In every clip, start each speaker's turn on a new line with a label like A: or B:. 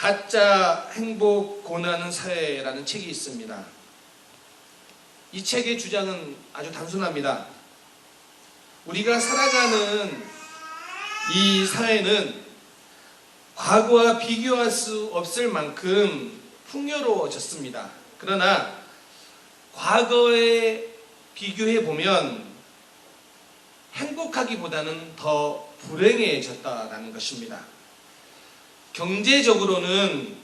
A: 가짜 행복 고난은 사회라는 책이 있습니다. 이 책의 주장은 아주 단순합니다. 우리가 살아가는 이 사회는 과거와 비교할 수 없을 만큼 풍요로워졌습니다. 그러나 과거에 비교해 보면 행복하기보다는 더 불행해졌다는 것입니다. 경제적으로는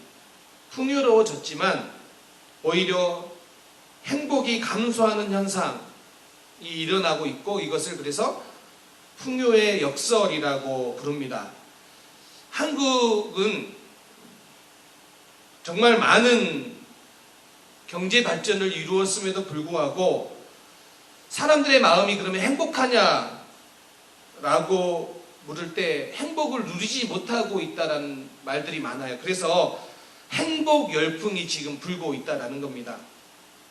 A: 풍요로워졌지만 오히려 행복이 감소하는 현상이 일어나고 있고, 이것을 그래서 풍요의 역설이라고 부릅니다. 한국은 정말 많은 경제 발전을 이루었음에도 불구하고 사람들의 마음이 그러면 행복하냐라고 물을 때 행복을 누리지 못하고 있다는 말들이 많아요. 그래서 행복 열풍이 지금 불고 있다는 겁니다.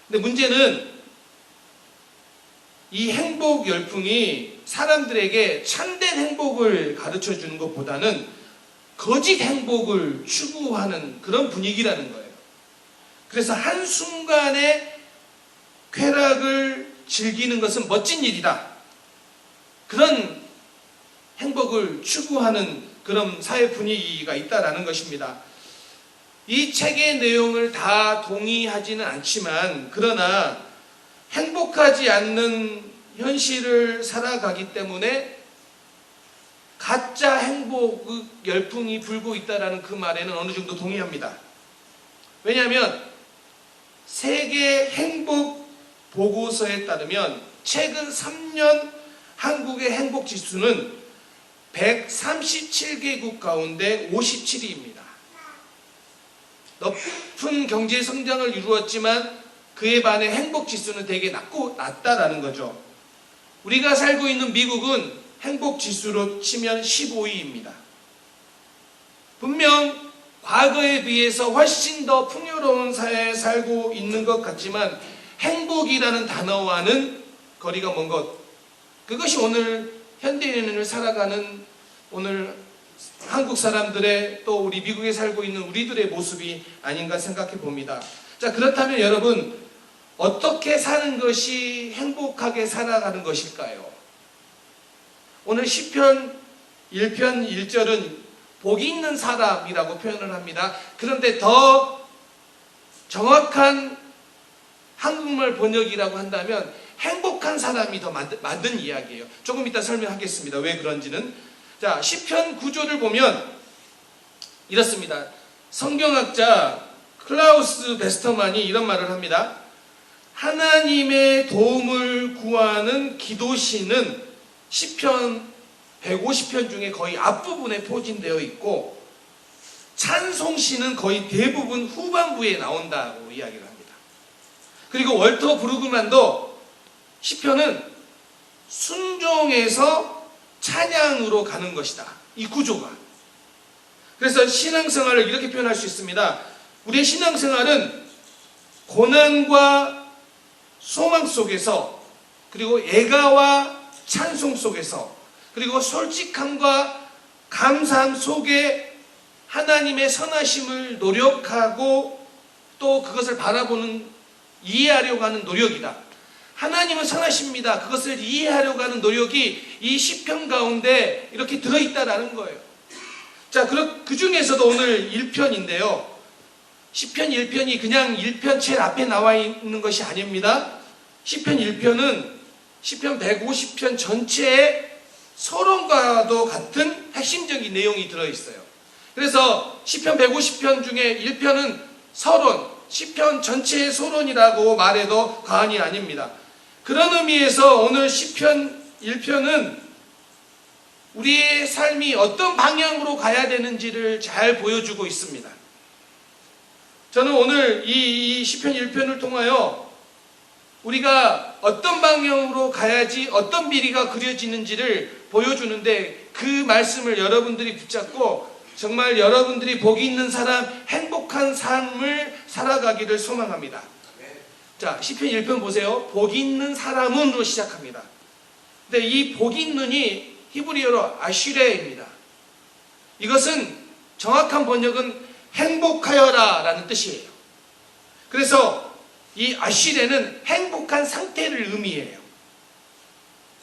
A: 근데 문제는 이 행복 열풍이 사람들에게 참된 행복을 가르쳐 주는 것보다는 거짓 행복을 추구하는 그런 분위기라는 거예요. 그래서 한순간의 쾌락을 즐기는 것은 멋진 일이다, 그런 행복을 추구하는 그런 사회 분위기가 있다라는 것입니다. 이 책의 내용을 다 동의하지는 않지만, 그러나 행복하지 않는 현실을 살아가기 때문에 가짜 행복 열풍이 불고 있다라는 그 말에는 어느 정도 동의합니다. 왜냐하면 세계 행복 보고서에 따르면 최근 3년 한국의 행복 지수는 137개국 가운데 57위입니다. 높은 경제 성장을 이루었지만 그에 반해 행복 지수는 되게 낮다라는 거죠. 우리가 살고 있는 미국은 행복 지수로 치면 15위입니다. 분명 과거에 비해서 훨씬 더 풍요로운 사회에 살고 있는 것 같지만 행복이라는 단어와는 거리가 먼 것, 그것이 오늘 현대인을 살아가는 오늘 한국 사람들의, 또 우리 미국에 살고 있는 우리들의 모습이 아닌가 생각해 봅니다. 자, 그렇다면 여러분, 어떻게 사는 것이 행복하게 살아가는 것일까요? 오늘 시편 1편 1절은 복이 있는 사람이라고 표현을 합니다. 그런데 더 정확한 한국말 번역이라고 한다면 행복한 사람이 더 맞는 이야기예요. 조금 이따 설명하겠습니다. 왜 그런지는. 자, 시편 9조를 보면 이렇습니다. 성경학자 클라우스 베스터만이 이런 말을 합니다. 하나님의 도움을 구하는 기도시는 시편 150편 중에 거의 앞부분에 포진되어 있고, 찬송시는 거의 대부분 후반부에 나온다고 이야기를 합니다. 그리고 월터 브루그만도 시편은 순종에서 찬양으로 가는 것이다, 이 구조가. 그래서 신앙생활을 이렇게 표현할 수 있습니다. 우리의 신앙생활은 고난과 소망 속에서, 그리고 애가와 찬송 속에서, 그리고 솔직함과 감사함 속에 하나님의 선하심을 노력하고 또 그것을 바라보는, 이해하려고 하는 노력이다. 하나님은 선하십니다. 그것을 이해하려고 하는 노력이 이 시편 가운데 이렇게 들어있다라는 거예요. 자, 그 중에서도 오늘 1편인데요. 시편 1편이 그냥 1편 제일 앞에 나와 있는 것이 아닙니다. 시편 1편은 시편 150편 전체의 서론과도 같은 핵심적인 내용이 들어있어요. 그래서 시편 150편 중에 1편은 서론, 시편 전체의 서론이라고 말해도 과언이 아닙니다. 그런 의미에서 오늘 시편 1편은 우리의 삶이 어떤 방향으로 가야 되는지를 잘 보여주고 있습니다. 저는 오늘 이 시편 1편을 통하여 우리가 어떤 방향으로 가야지 어떤 미래가 그려지는지를 보여주는데, 그 말씀을 여러분들이 붙잡고 정말 여러분들이 복이 있는 사람, 행복한 삶을 살아가기를 소망합니다. 자, 시편 1편 보세요. 복이 있는 사람은로 시작합니다. 근데 이 복이 있는이 히브리어로 아슈레입니다. 이것은 정확한 번역은 행복하여라 라는 뜻이에요. 그래서 이 아쉬레는 행복한 상태를 의미해요.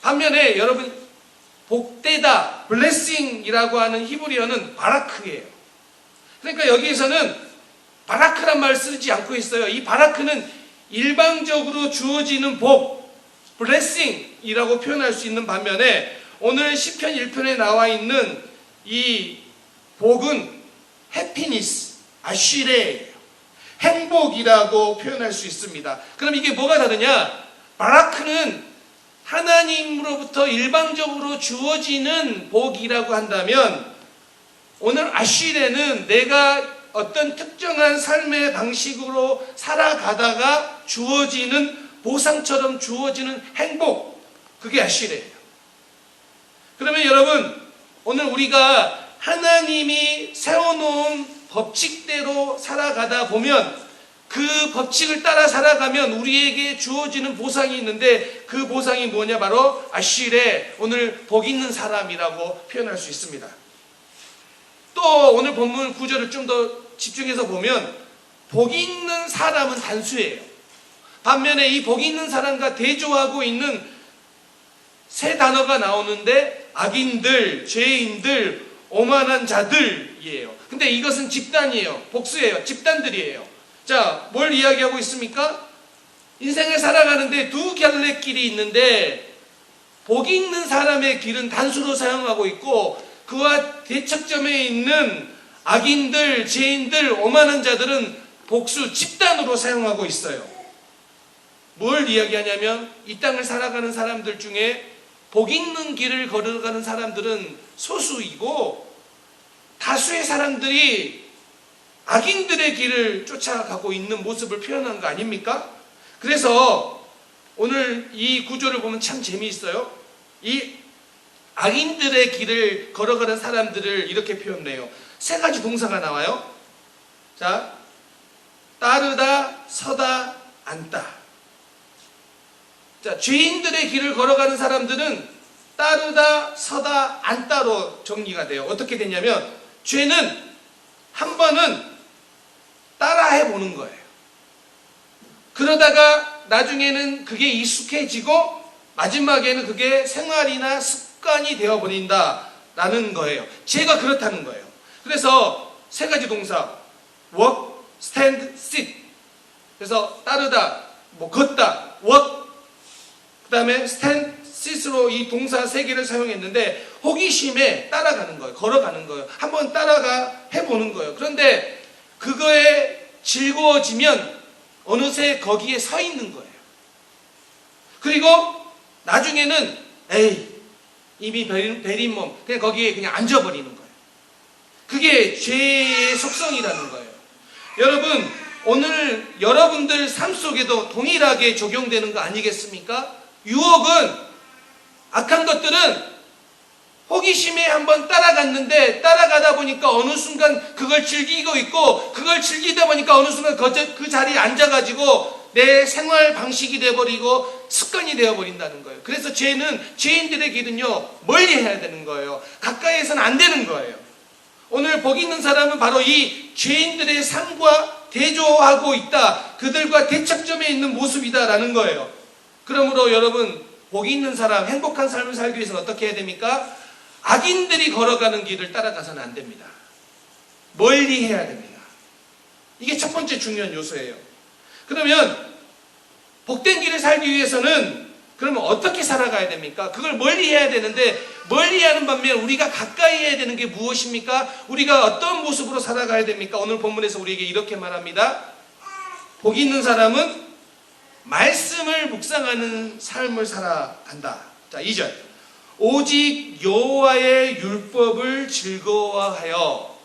A: 반면에 여러분 복되다, blessing이라고 하는 히브리어는 바라크예요. 그러니까 여기에서는 바라크란 말을 쓰지 않고 있어요. 이 바라크는 일방적으로 주어지는 복, blessing이라고 표현할 수 있는 반면에 오늘 시편 1편에 나와 있는 이 복은 happiness, 아쉬레예요. 행복이라고 표현할 수 있습니다. 그럼 이게 뭐가 다르냐? 바라크는 하나님으로부터 일방적으로 주어지는 복이라고 한다면 오늘 아쉬레는 내가 어떤 특정한 삶의 방식으로 살아가다가 주어지는 보상처럼 주어지는 행복, 그게 아쉬레예요. 그러면 여러분 오늘 우리가 하나님이 세워놓은 법칙대로 살아가다 보면 그 법칙을 따라 살아가면 우리에게 주어지는 보상이 있는데 그 보상이 뭐냐? 바로 아쉬레, 오늘 복 있는 사람이라고 표현할 수 있습니다. 또 오늘 본문 구절을 좀 더 집중해서 보면 복 있는 사람은 단수예요. 반면에 이 복 있는 사람과 대조하고 있는 세 단어가 나오는데 악인들, 죄인들, 오만한 자들이에요. 근데 이것은 집단이에요. 복수예요. 집단들이에요. 자, 뭘 이야기하고 있습니까? 인생을 살아가는데 두 갈래 길이 있는데 복이 있는 사람의 길은 단수로 사용하고 있고 그와 대척점에 있는 악인들, 죄인들, 오만한 자들은 복수, 집단으로 사용하고 있어요. 뭘 이야기하냐면 이 땅을 살아가는 사람들 중에 복 있는 길을 걸어가는 사람들은 소수이고 다수의 사람들이 악인들의 길을 쫓아가고 있는 모습을 표현한 거 아닙니까? 그래서 오늘 이 구조를 보면 참 재미있어요. 이 악인들의 길을 걸어가는 사람들을 이렇게 표현해요. 세 가지 동사가 나와요. 자, 따르다, 서다, 앉다. 자, 죄인들의 길을 걸어가는 사람들은 따르다, 서다, 앉다로 정리가 돼요. 어떻게 되냐면 죄는 한 번은 따라해 보는 거예요. 그러다가 나중에는 그게 익숙해지고 마지막에는 그게 생활이나 습관이 되어버린다라는 거예요. 죄가 그렇다는 거예요. 그래서 세 가지 동사 walk, stand, sit. 그래서 따르다, 걷다, walk, 그 다음에 stand, sit으로 이 동사 세 개를 사용했는데 호기심에 따라가는 거예요. 걸어가는 거예요. 한번 따라가 해보는 거예요. 그런데 그거에 즐거워지면 어느새 거기에 서 있는 거예요. 그리고 나중에는 에이 이미 베린 몸 그냥 거기에 그냥 앉아버리는 거예요. 그게 죄의 속성이라는 거예요. 여러분 오늘 여러분들 삶 속에도 동일하게 적용되는 거 아니겠습니까? 유혹은 악한 것들은 호기심에 한번 따라갔는데 따라가다 보니까 어느 순간 그걸 즐기고 있고 그걸 즐기다 보니까 어느 순간 그 자리에 앉아가지고 내 생활 방식이 되어버리고 습관이 되어버린다는 거예요. 그래서 죄는 죄인들의 길은요 멀리 해야 되는 거예요. 가까이에서는 안 되는 거예요. 오늘 복 있는 사람은 바로 이 죄인들의 삶과 대조하고 있다. 그들과 대척점에 있는 모습이다라는 거예요. 그러므로 여러분 복 있는 사람, 행복한 삶을 살기 위해서는 어떻게 해야 됩니까? 악인들이 걸어가는 길을 따라가서는 안 됩니다. 멀리 해야 됩니다. 이게 첫 번째 중요한 요소예요. 그러면 복된 길을 살기 위해서는 그러면 어떻게 살아가야 됩니까? 그걸 멀리 해야 되는데 멀리 하는 반면 우리가 가까이 해야 되는 게 무엇입니까? 우리가 어떤 모습으로 살아가야 됩니까? 오늘 본문에서 우리에게 이렇게 말합니다. 복 있는 사람은 말씀을 묵상하는 삶을 살아간다. 자, 2절. 오직 여호와의 율법을 즐거워하여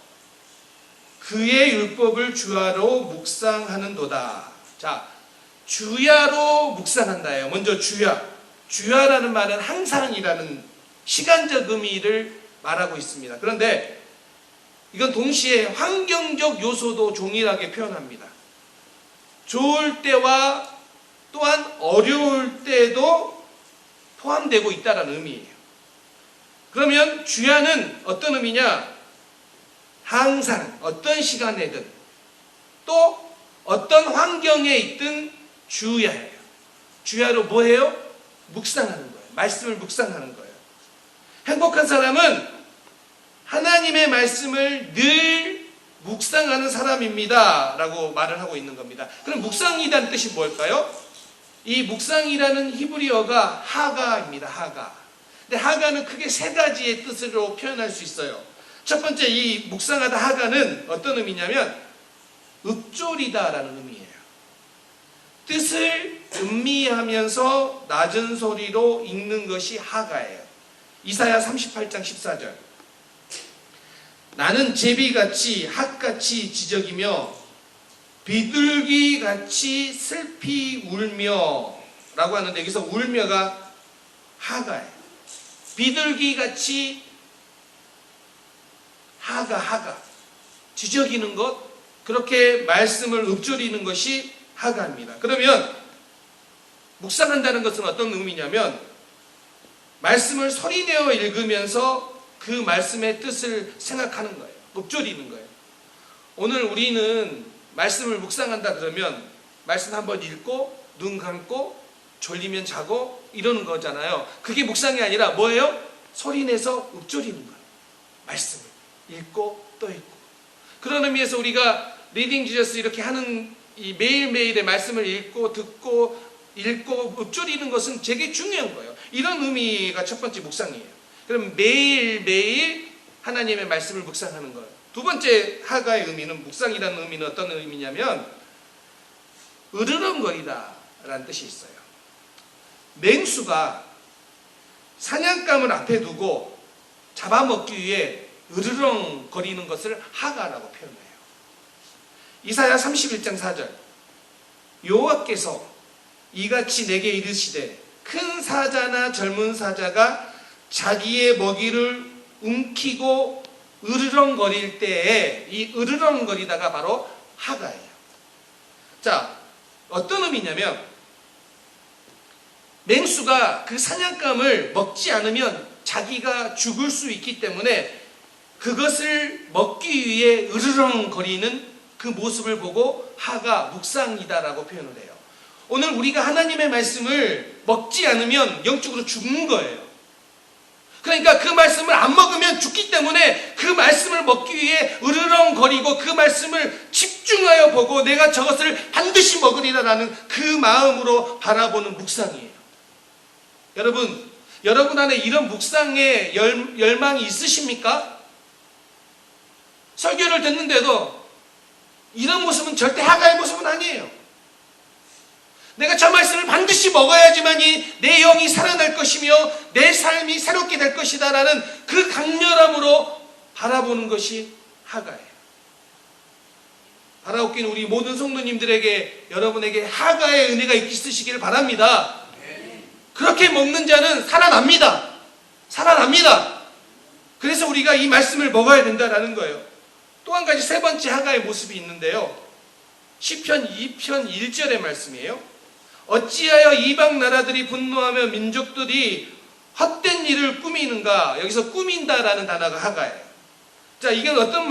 A: 그의 율법을 주야로 묵상하는도다. 자, 주야로 묵상한다예요. 먼저 주야. 주야라는 말은 항상이라는 시간적 의미를 말하고 있습니다. 그런데 이건 동시에 환경적 요소도 동일하게 표현합니다. 좋을 때와 또한 어려울 때도 포함되고 있다는 의미예요. 그러면 주야는 어떤 의미냐? 항상 어떤 시간에든 또 어떤 환경에 있든 주야해요. 주야로 뭐해요? 묵상하는 거예요. 말씀을 묵상하는 거예요. 행복한 사람은 하나님의 말씀을 늘 묵상하는 사람입니다 라고 말을 하고 있는 겁니다. 그럼 묵상이라는 뜻이 뭘까요? 이 묵상이라는 히브리어가 하가입니다. 하가. 근데 하가는 크게 세 가지의 뜻으로 표현할 수 있어요. 첫 번째, 이 묵상하다 하가는 어떤 의미냐면 읊조리다라는 의미예요. 뜻을 음미하면서 낮은 소리로 읽는 것이 하가예요. 이사야 38장 14절. 나는 제비같이 핫같이 지저귀며 비둘기같이 슬피 울며 라고 하는데, 여기서 울며가 하가예요. 비둘기같이 하가 지저귀는 것, 그렇게 말씀을 읊조리는 것이 하가입니다. 그러면 묵상한다는 것은 어떤 의미냐면 말씀을 소리내어 읽으면서 그 말씀의 뜻을 생각하는 거예요. 읊조리는 거예요. 오늘 우리는 말씀을 묵상한다 그러면 말씀 한번 읽고 눈 감고 졸리면 자고 이러는 거잖아요. 그게 묵상이 아니라 뭐예요? 소리내서 읊조리는 거예요. 말씀을 읽고 또 읽고. 그런 의미에서 우리가 리딩 지저스 이렇게 하는 이 매일매일의 말씀을 읽고 듣고 읊조리는 것은 되게 중요한 거예요. 이런 의미가 첫 번째 묵상이에요. 그럼 매일매일 하나님의 말씀을 묵상하는 거예요. 두 번째 하가의 의미는, 묵상이라는 의미는 어떤 의미냐면 으르렁거리다 라는 뜻이 있어요. 맹수가 사냥감을 앞에 두고 잡아먹기 위해 으르렁거리는 것을 하가라고 표현해요. 이사야 31장 4절. 여호와께서 이같이 내게 이르시되 큰 사자나 젊은 사자가 자기의 먹이를 움키고 으르렁거릴 때에 이 으르렁거리다가 바로 하가예요. 자, 어떤 의미냐면 맹수가 그 사냥감을 먹지 않으면 자기가 죽을 수 있기 때문에 그것을 먹기 위해 으르렁거리는 그 모습을 보고 하가, 묵상이다라고 표현을 해요. 오늘 우리가 하나님의 말씀을 먹지 않으면 영적으로 죽는 거예요. 그러니까 그 말씀을 안 먹으면 죽기 때문에 그 말씀을 먹기 위해 으르렁거리고 그 말씀을 집중하여 보고 내가 저것을 반드시 먹으리라라는 그 마음으로 바라보는 묵상이에요. 여러분 안에 이런 묵상의 열망이 있으십니까? 설교를 듣는데도 이런 모습은 절대 하가의 모습은 아니에요. 내가 저 말씀을 반드시 먹어야지만이 내 영이 살아날 것이며 내 삶이 새롭게 될 것이다 라는 그 강렬함으로 바라보는 것이 하가예요. 바라옵기는 우리 모든 성도님들에게, 여러분에게 하가의 은혜가 있으시기를 바랍니다. 그렇게 먹는 자는 살아납니다. 살아납니다. 그래서 우리가 이 말씀을 먹어야 된다라는 거예요. 또 한 가지, 세 번째 하가의 모습이 있는데요. 시편 2편 1절의 말씀이에요. 어찌하여 이방 나라들이 분노하며 민족들이 헛된 일을 꾸미는가. 여기서 꾸민다라는 단어가 하가예요. 자, 이게 어떤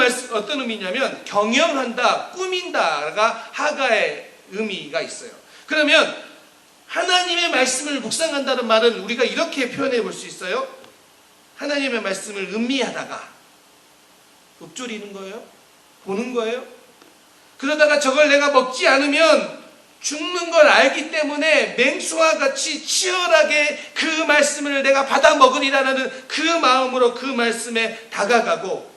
A: 의미냐면 경영한다, 꾸민다가 하가의 의미가 있어요. 그러면 하나님의 말씀을 묵상한다는 말은 우리가 이렇게 표현해 볼 수 있어요. 하나님의 말씀을 음미하다가 읊조리는 거예요. 보는 거예요. 그러다가 저걸 내가 먹지 않으면 죽는 걸 알기 때문에 맹수와 같이 치열하게 그 말씀을 내가 받아 먹으리라는 그 마음으로 그 말씀에 다가가고,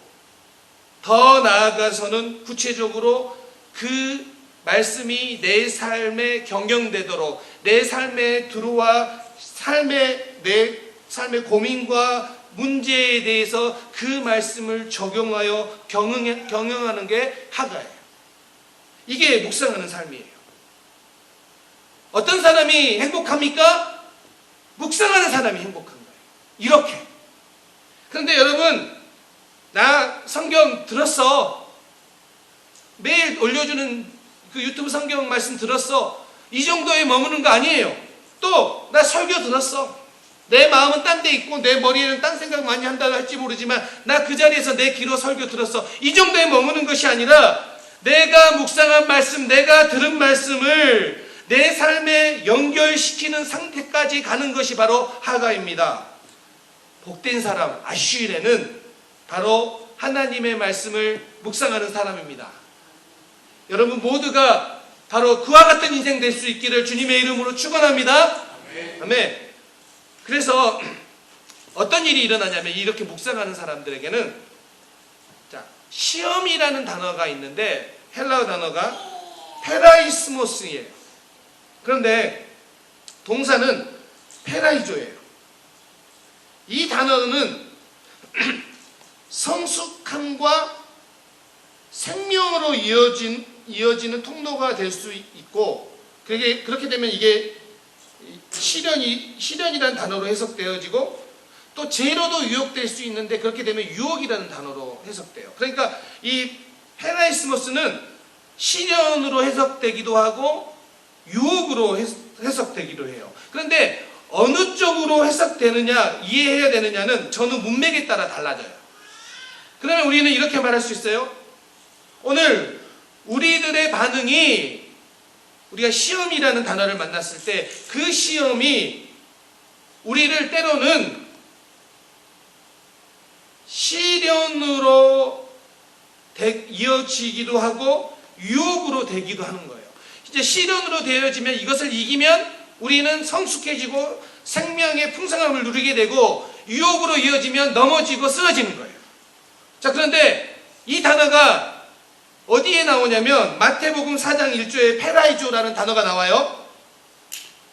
A: 더 나아가서는 구체적으로 그 말씀이 내 삶에 경영되도록, 내 삶에 들어와 내 삶의 고민과 문제에 대해서 그 말씀을 적용하여 경영하는 게 하가예요. 이게 묵상하는 삶이에요. 어떤 사람이 행복합니까? 묵상하는 사람이 행복한 거예요. 이렇게. 그런데 여러분, 나 성경 들었어. 매일 올려주는 그 유튜브 성경 말씀 들었어. 이 정도에 머무는 거 아니에요. 또 나 설교 들었어. 내 마음은 딴 데 있고 내 머리에는 딴 생각 많이 한다고 할지 모르지만 나 그 자리에서 내 귀로 설교 들었어. 이 정도에 머무는 것이 아니라 내가 묵상한 말씀, 내가 들은 말씀을 내 삶에 연결시키는 상태까지 가는 것이 바로 하가입니다. 복된 사람, 아슈일에는 바로 하나님의 말씀을 묵상하는 사람입니다. 여러분 모두가 바로 그와 같은 인생 될 수 있기를 주님의 이름으로 축원합니다. 아멘. 그래서 어떤 일이 일어나냐면 이렇게 묵상하는 사람들에게는 자, 시험이라는 단어가 있는데 헬라어 단어가 페라이스모스예요. 그런데 동사는 페라이조예요. 이 단어는 성숙함과 생명으로 이어지는 통로가 될 수 있고, 그렇게 되면 이게 시련이라는 단어로 해석되어지고, 또 죄로도 유혹될 수 있는데 그렇게 되면 유혹이라는 단어로 해석돼요. 그러니까 이 페라이스모스는 시련으로 해석되기도 하고 유혹으로 해석되기도 해요. 그런데 어느 쪽으로 해석되느냐, 이해해야 되느냐는 저는 문맥에 따라 달라져요. 그러면 우리는 이렇게 말할 수 있어요. 오늘 우리들의 반응이, 우리가 시험이라는 단어를 만났을 때 그 시험이 우리를 때로는 시련으로 이어지기도 하고 유혹으로 되기도 하는 거예요. 이제 시련으로 되어지면, 이것을 이기면 우리는 성숙해지고 생명의 풍성함을 누리게 되고, 유혹으로 이어지면 넘어지고 쓰러지는 거예요. 자, 그런데 이 단어가 어디에 나오냐면 마태복음 4장 1조에 페라이조라는 단어가 나와요.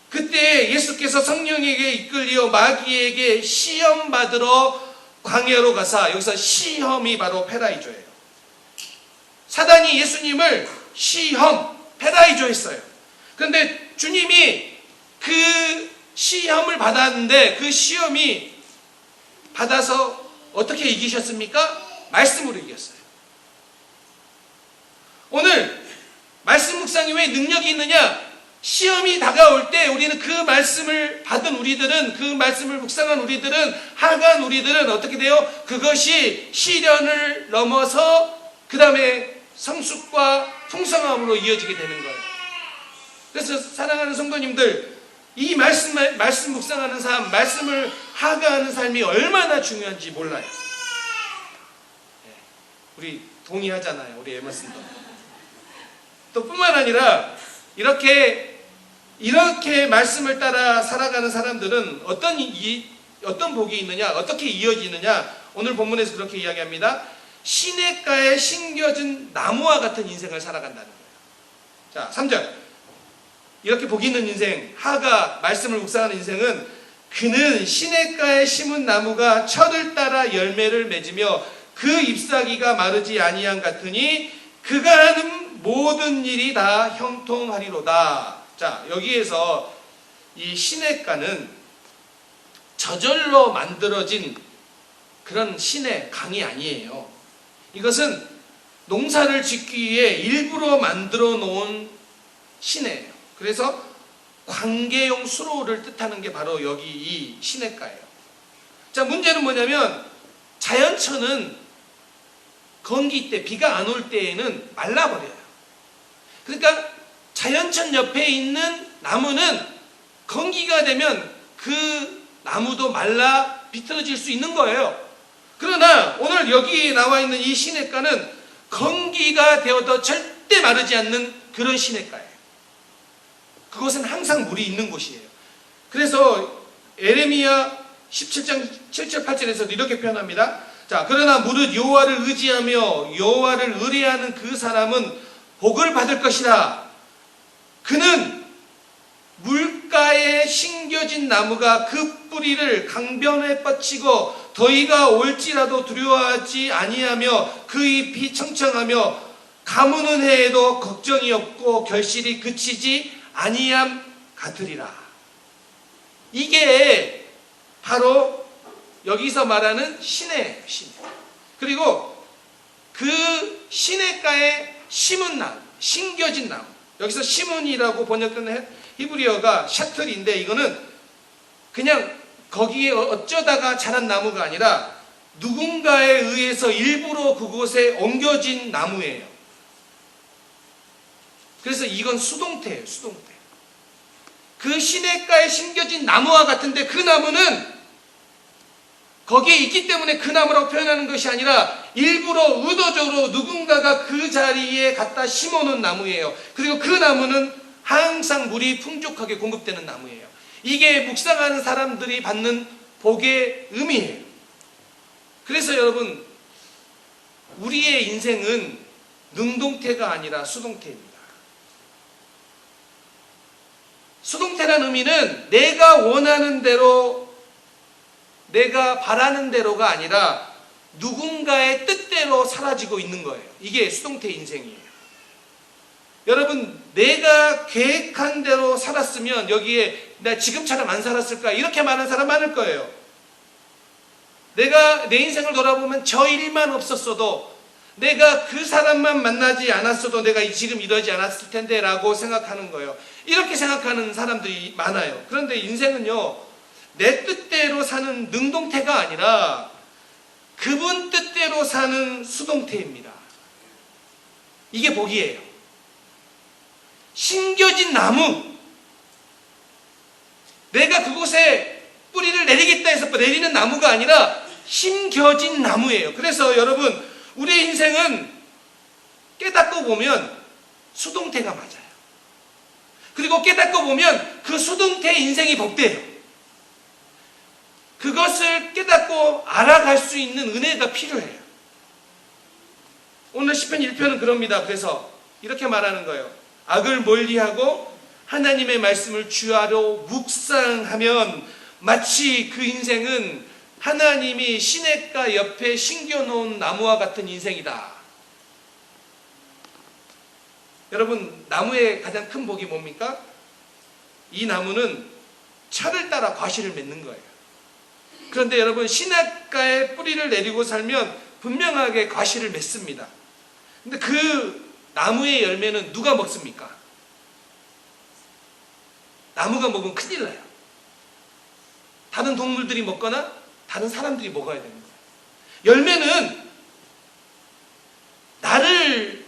A: 그때 예수께서 성령에게 이끌려 마귀에게 시험 받으러 광야로 가사, 여기서 시험이 바로 페라이조예요. 사단이 예수님을 시험, 페라이조 했어요. 그런데 주님이 그 시험을 받았는데 그 시험이 받아서 어떻게 이기셨습니까? 말씀으로 이겼어요. 오늘 말씀 묵상이 왜 능력이 있느냐? 시험이 다가올 때 우리는 그 말씀을 받은 우리들은, 그 말씀을 묵상한 우리들은, 하간 우리들은 어떻게 돼요? 그것이 시련을 넘어서 그 다음에 성숙과 풍성함으로 이어지게 되는 거예요. 그래서 사랑하는 성도님들, 이 말씀 묵상하는 삶, 말씀을 하가하는 삶이 얼마나 중요한지 몰라요. 우리 동의하잖아요. 우리 에머슨도. 또 뿐만 아니라 이렇게 말씀을 따라 살아가는 사람들은 어떤 복이 있느냐, 어떻게 이어지느냐, 오늘 본문에서 그렇게 이야기합니다. 시냇가에 심겨진 나무와 같은 인생을 살아간다는 거예요. 자, 3절. 이렇게 복 있는 인생, 하가 말씀을 묵상하는 인생은 그는 시냇가에 심은 나무가 철을 따라 열매를 맺으며 그 잎사귀가 마르지 아니한 같으니 그가 하는 모든 일이 다 형통하리로다. 자, 여기에서 이 시냇가는 저절로 만들어진 그런 시내, 강이 아니에요. 이것은 농사를 짓기 위해 일부러 만들어 놓은 시내예요. 그래서 관계용 수로를 뜻하는 게 바로 여기 이 시냇가예요. 자, 문제는 뭐냐면 자연천은 건기 때, 비가 안 올 때에는 말라버려요. 그러니까 자연천 옆에 있는 나무는 건기가 되면 그 나무도 말라 비틀어질 수 있는 거예요. 그러나 오늘 여기에 나와 있는 이 시냇가는 건기가 되어도 절대 마르지 않는 그런 시냇가예요. 그것은 항상 물이 있는 곳이에요. 그래서 에레미야 17장 7절 8절에서도 이렇게 표현합니다. 자, 그러나 무릇 여호와를 의지하며 여호와를 의뢰하는 그 사람은 복을 받을 것이라. 그는 물가에 심겨진 나무가 그 뿌리를 강변에 뻗치고 더위가 올지라도 두려워하지 아니하며 그 잎이 청청하며 가무는 해에도 걱정이 없고 결실이 그치지 아니함 같으리라. 이게 바로 여기서 말하는 시내. 그리고 그 시냇가에 심은 나무, 심겨진 나무. 여기서 심은이라고 번역된 히브리어가 샤틀인데, 이거는 그냥 거기에 어쩌다가 자란 나무가 아니라 누군가에 의해서 일부러 그곳에 옮겨진 나무예요. 그래서 이건 수동태예요. 수동태. 그 시냇가에 심겨진 나무와 같은데 그 나무는 거기에 있기 때문에 그 나무라고 표현하는 것이 아니라 일부러 의도적으로 누군가가 그 자리에 갖다 심어놓은 나무예요. 그리고 그 나무는 항상 물이 풍족하게 공급되는 나무예요. 이게 묵상하는 사람들이 받는 복의 의미예요. 그래서 여러분, 우리의 인생은 능동태가 아니라 수동태입니다. 수동태라는 의미는 내가 원하는 대로, 내가 바라는 대로가 아니라 누군가의 뜻대로 사라지고 있는 거예요. 이게 수동태 인생이에요. 여러분, 내가 계획한 대로 살았으면 여기에 나 지금처럼 안 살았을까 이렇게 말하는 사람 많을 거예요. 내가 내 인생을 돌아보면 저 일만 없었어도, 내가 그 사람만 만나지 않았어도 내가 지금 이러지 않았을 텐데 라고 생각하는 거예요. 이렇게 생각하는 사람들이 많아요. 그런데 인생은요, 내 뜻대로 사는 능동태가 아니라 그분 뜻대로 사는 수동태입니다. 이게 복이에요. 심겨진 나무, 내가 그곳에 뿌리를 내리겠다 해서 내리는 나무가 아니라 심겨진 나무예요. 그래서 여러분, 우리 인생은 깨닫고 보면 수동태가 맞아요. 그리고 깨닫고 보면 그 수동태 인생이 복돼요. 그것을 깨닫고 알아갈 수 있는 은혜가 필요해요. 오늘 시편 1편은 그럽니다. 그래서 이렇게 말하는 거예요. 악을 멀리하고 하나님의 말씀을 주야로 묵상하면 마치 그 인생은 하나님이 시냇가 옆에 심겨놓은 나무와 같은 인생이다. 여러분, 나무의 가장 큰 복이 뭡니까? 이 나무는 철을 따라 과실을 맺는 거예요. 그런데 여러분, 시냇가에 뿌리를 내리고 살면 분명하게 과실을 맺습니다. 근데 그 나무의 열매는 누가 먹습니까? 나무가 먹으면 큰일 나요. 다른 동물들이 먹거나 다른 사람들이 먹어야 되는 거예요. 열매는 나를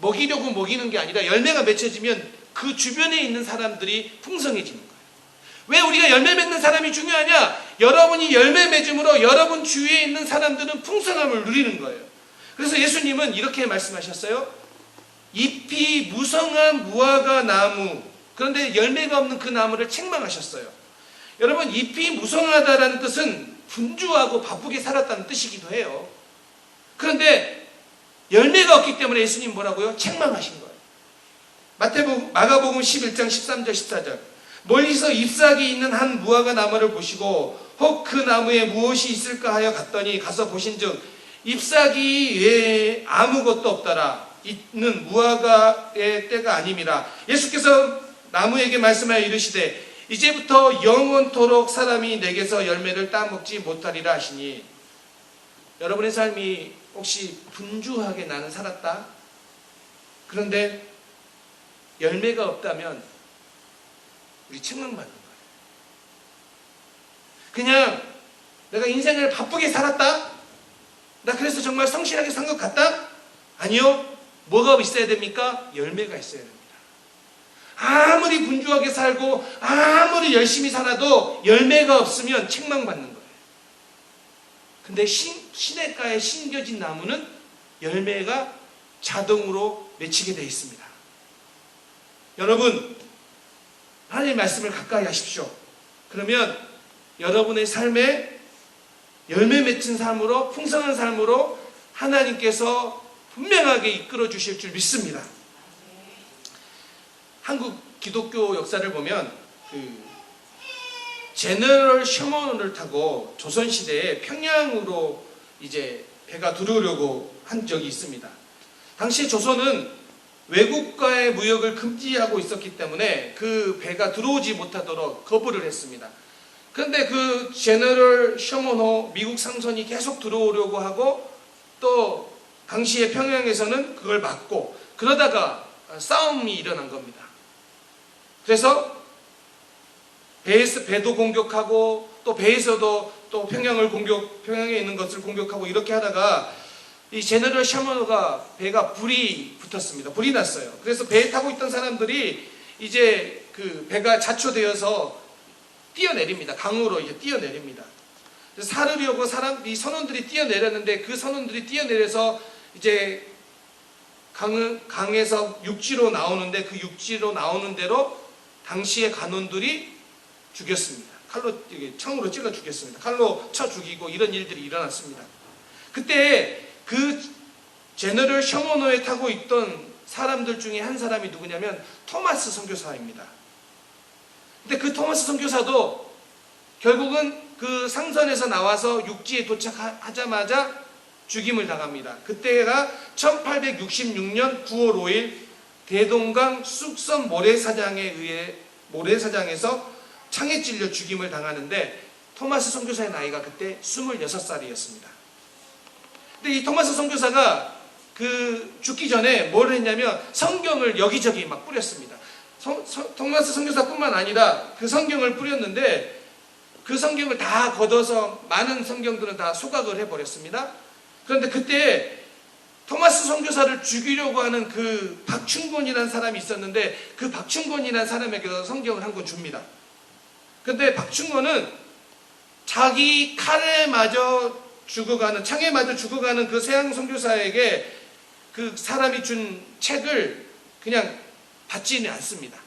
A: 먹이려고 먹이는 게 아니라 열매가 맺혀지면 그 주변에 있는 사람들이 풍성해지는 거예요. 왜 우리가 열매 맺는 사람이 중요하냐? 여러분이 열매 맺음으로 여러분 주위에 있는 사람들은 풍성함을 누리는 거예요. 그래서 예수님은 이렇게 말씀하셨어요. 잎이 무성한 무화과 나무, 그런데 열매가 없는 그 나무를 책망하셨어요. 여러분, 잎이 무성하다라는 뜻은 분주하고 바쁘게 살았다는 뜻이기도 해요. 그런데 열매가 없기 때문에 예수님 뭐라고요? 책망하신 거예요. 마가복음 11장 13절 14절. 멀리서 잎사귀 있는 한 무화과 나무를 보시고 혹 그 나무에 무엇이 있을까 하여 갔더니 가서 보신즉 잎사귀 외에 아무것도 없더라. 이는 무화과의 때가 아님이라. 예수께서 나무에게 말씀하여 이르시되 이제부터 영원토록 사람이 내게서 열매를 따먹지 못하리라 하시니, 여러분의 삶이 혹시 분주하게 나는 살았다? 그런데 열매가 없다면 우리 책망받는 거예요. 그냥 내가 인생을 바쁘게 살았다? 나 그래서 정말 성실하게 산 것 같다? 아니요. 뭐가 있어야 됩니까? 열매가 있어야 됩니다. 아무리 분주하게 살고 아무리 열심히 살아도 열매가 없으면 책망받는 거예요. 근데 시냇가에 심겨진 나무는 열매가 자동으로 맺히게 되어 있습니다. 여러분, 하나님의 말씀을 가까이 하십시오. 그러면 여러분의 삶에 열매 맺힌 삶으로, 풍성한 삶으로 하나님께서 분명하게 이끌어 주실 줄 믿습니다. 한국 기독교 역사를 보면 제너럴 셔먼을 타고 조선시대에 평양으로 이제 배가 들어오려고 한 적이 있습니다. 당시 조선은 외국과의 무역을 금지하고 있었기 때문에 그 배가 들어오지 못하도록 거부를 했습니다. 그런데 그 제너럴 셔먼호 미국 상선이 계속 들어오려고 하고, 또 당시에 평양에서는 그걸 막고, 그러다가 싸움이 일어난 겁니다. 그래서 배도 공격하고 또 배에서도 또 평양에 있는 것을 공격하고 이렇게 하다가 이 제너럴 셔먼호가 배가 불이 붙었습니다. 불이 났어요. 그래서 배에 타고 있던 사람들이 이제 그 배가 자초되어서 뛰어내립니다. 강으로 이제 뛰어내립니다. 그래서 사르려고 이 선원들이 뛰어내렸는데 그 선원들이 뛰어내려서 이제 강에서 육지로 나오는데 그 육지로 나오는 대로 당시의 간원들이 죽였습니다. 창으로 찔러 죽였습니다. 칼로 쳐 죽이고 이런 일들이 일어났습니다. 그때 그 제너럴 셔먼호에 타고 있던 사람들 중에 한 사람이 누구냐면 토마스 선교사입니다. 근데 그 토마스 선교사도 결국은 그 상선에서 나와서 육지에 도착하자마자 죽임을 당합니다. 그때가 1866년 9월 5일 대동강 쑥섬 모래사장에서 창에 찔려 죽임을 당하는데 토마스 선교사의 나이가 그때 26살이었습니다. 근데 이 토마스 선교사가 그 죽기 전에 뭘 했냐면 성경을 여기저기 막 뿌렸습니다. 토마스 선교사뿐만 아니라 그 성경을 뿌렸는데 그 성경을 다 걷어서 많은 성경들은 다 소각을 해버렸습니다. 그런데 그때 토마스 선교사를 죽이려고 하는 그 박충곤이라는 사람이 있었는데 그 박충곤이라는 사람에게도 성경을 한 권 줍니다. 그런데 박충곤은 자기 창에 맞아 죽어가는 그 세양 선교사에게 그 사람이 준 책을 그냥 받지는 않습니다.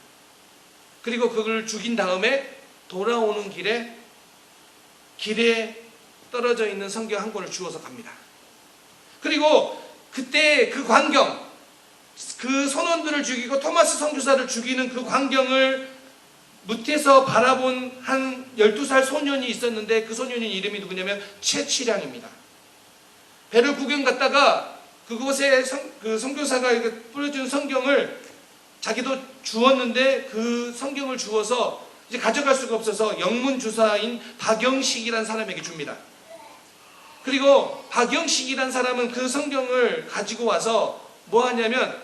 A: 그리고 그걸 죽인 다음에 돌아오는 길에 떨어져 있는 성경 한 권을 주워서 갑니다. 그리고 그때 그 광경, 그 선원들을 죽이고 토마스 선교사를 죽이는 그 광경을 밑에서 바라본 한 12살 소년이 있었는데 그 소년의 이름이 누구냐면 최치량입니다. 배를 구경 갔다가 그곳에 그 선교사가 뿌려준 성경을 자기도 주웠는데 그 성경을 주워서 이제 가져갈 수가 없어서 영문주사인 박영식이라는 사람에게 줍니다. 그리고 박영식이라는 사람은 그 성경을 가지고 와서 뭐 하냐면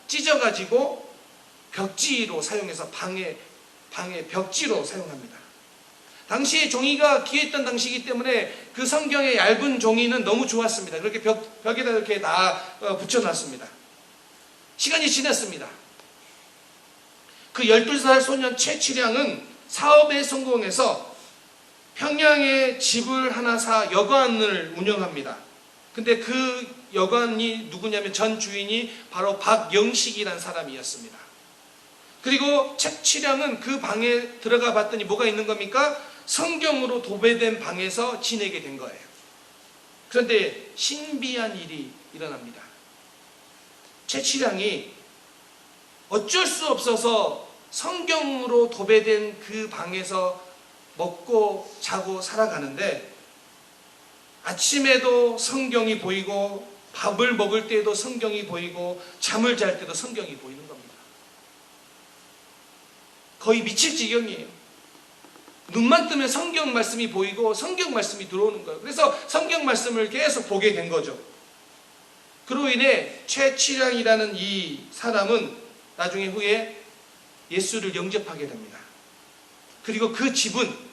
A: 찢어가지고 벽지로 사용해서 방에 벽지로 사용합니다. 당시에 종이가 귀했던 당시이기 때문에 그 성경의 얇은 종이는 너무 좋았습니다. 그렇게 벽에다 이렇게 다 붙여놨습니다. 시간이 지났습니다. 그 12살 소년 최치량은 사업에 성공해서 평양에 집을 하나 사 여관을 운영합니다. 근데 그 여관이 누구냐면 전 주인이 바로 박영식이라는 사람이었습니다. 그리고 최치량은 그 방에 들어가 봤더니 뭐가 있는 겁니까? 성경으로 도배된 방에서 지내게 된 거예요. 그런데 신비한 일이 일어납니다. 최치량이 어쩔 수 없어서 성경으로 도배된 그 방에서 먹고 자고 살아가는데 아침에도 성경이 보이고 밥을 먹을 때에도 성경이 보이고 잠을 잘 때도 성경이 보이는 겁니다. 거의 미칠 지경이에요. 눈만 뜨면 성경 말씀이 보이고 성경 말씀이 들어오는 거예요. 그래서 성경 말씀을 계속 보게 된 거죠. 그로 인해 최치량이라는 이 사람은 나중에 후에 예수를 영접하게 됩니다. 그리고 그 집은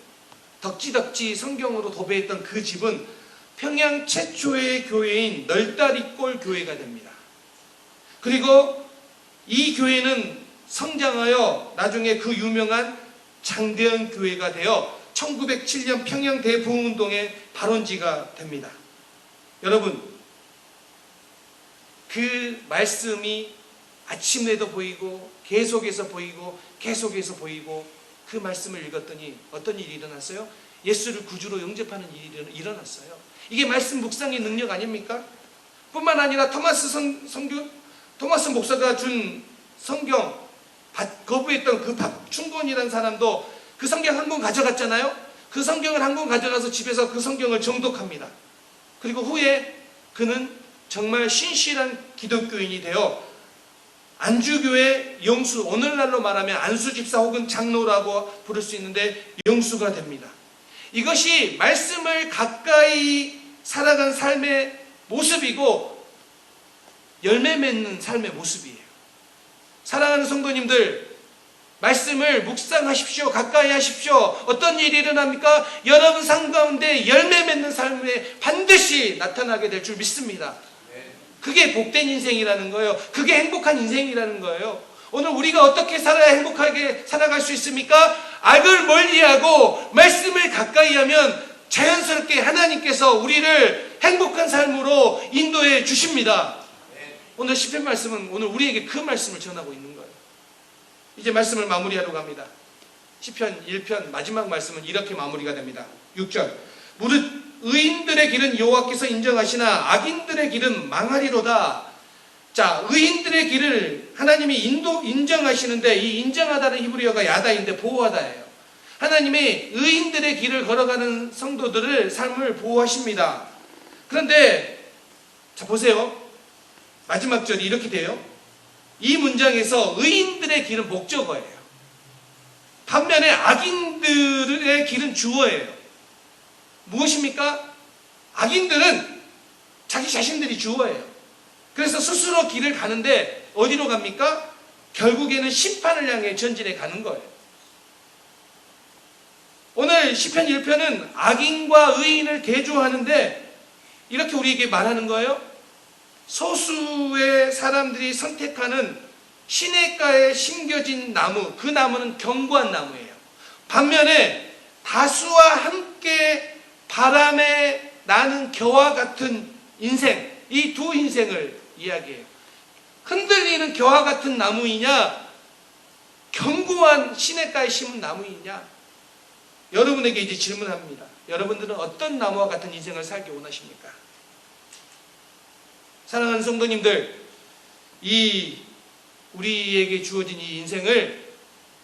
A: 덕지덕지 성경으로 도배했던 그 집은 평양 최초의 교회인 널다리골 교회가 됩니다. 그리고 이 교회는 성장하여 나중에 그 유명한 장대현 교회가 되어 1907년 평양 대부흥운동의 발원지가 됩니다. 여러분, 그 말씀이 아침에도 보이고 계속해서 보이고 그 말씀을 읽었더니 어떤 일이 일어났어요? 예수를 구주로 영접하는 일이 일어났어요. 이게 말씀 묵상의 능력 아닙니까? 뿐만 아니라 토마스 목사가 준 성경 거부했던 그 박충곤이라는 사람도 그 성경 한 권 가져갔잖아요. 그 성경을 한 권 가져가서 집에서 그 성경을 정독합니다. 그리고 후에 그는 정말 신실한 기독교인이 되어 안주교회 영수, 오늘날로 말하면 안수집사 혹은 장로라고 부를 수 있는데 영수가 됩니다. 이것이 말씀을 가까이 살아간 삶의 모습이고 열매 맺는 삶의 모습이에요. 사랑하는 성도님들, 말씀을 묵상하십시오. 가까이 하십시오. 어떤 일이 일어납니까? 여러분 삶 가운데 열매 맺는 삶에 반드시 나타나게 될 줄 믿습니다. 그게 복된 인생이라는 거예요. 그게 행복한 인생이라는 거예요. 오늘 우리가 어떻게 살아야 행복하게 살아갈 수 있습니까? 악을 멀리하고 말씀을 가까이 하면 자연스럽게 하나님께서 우리를 행복한 삶으로 인도해 주십니다. 오늘 시편 말씀은 오늘 우리에게 그 말씀을 전하고 있는 거예요. 이제 말씀을 마무리하러 갑니다. 시편 1편 마지막 말씀은 이렇게 마무리가 됩니다. 6절. 무릇 의인들의 길은 여호와께서 인정하시나 악인들의 길은 망하리로다. 자, 의인들의 길을 하나님이 인정하시는데, 이 인정하다는 히브리어가 야다인데 보호하다예요. 하나님이 의인들의 길을 걸어가는 성도들을 삶을 보호하십니다. 그런데 자 보세요. 마지막 절이 이렇게 돼요. 이 문장에서 의인들의 길은 목적어예요. 반면에 악인들의 길은 주어예요. 무엇입니까? 악인들은 자기 자신들이 주어예요. 그래서 스스로 길을 가는데 어디로 갑니까? 결국에는 심판을 향해 전진해 가는 거예요. 오늘 시편 1편은 악인과 의인을 대조하는데 이렇게 우리에게 말하는 거예요. 소수의 사람들이 선택하는 시냇가에 심겨진 나무, 그 나무는 견고한 나무예요. 반면에 다수와 함께 바람에 나는 겨와 같은 인생, 이 두 인생을 이야기해요. 흔들리는 겨와 같은 나무이냐, 견고한 시냇가에 심은 나무이냐. 여러분에게 이제 질문합니다. 여러분들은 어떤 나무와 같은 인생을 살기 원하십니까? 사랑하는 성도님들, 우리에게 주어진 이 인생을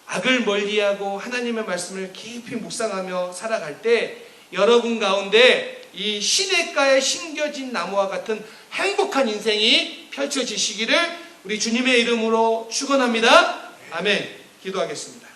A: 악을 멀리하고 하나님의 말씀을 깊이 묵상하며 살아갈 때 여러분 가운데 이 시냇가에 심겨진 나무와 같은 행복한 인생이 펼쳐지시기를 우리 주님의 이름으로 축원합니다. 아멘. 기도하겠습니다.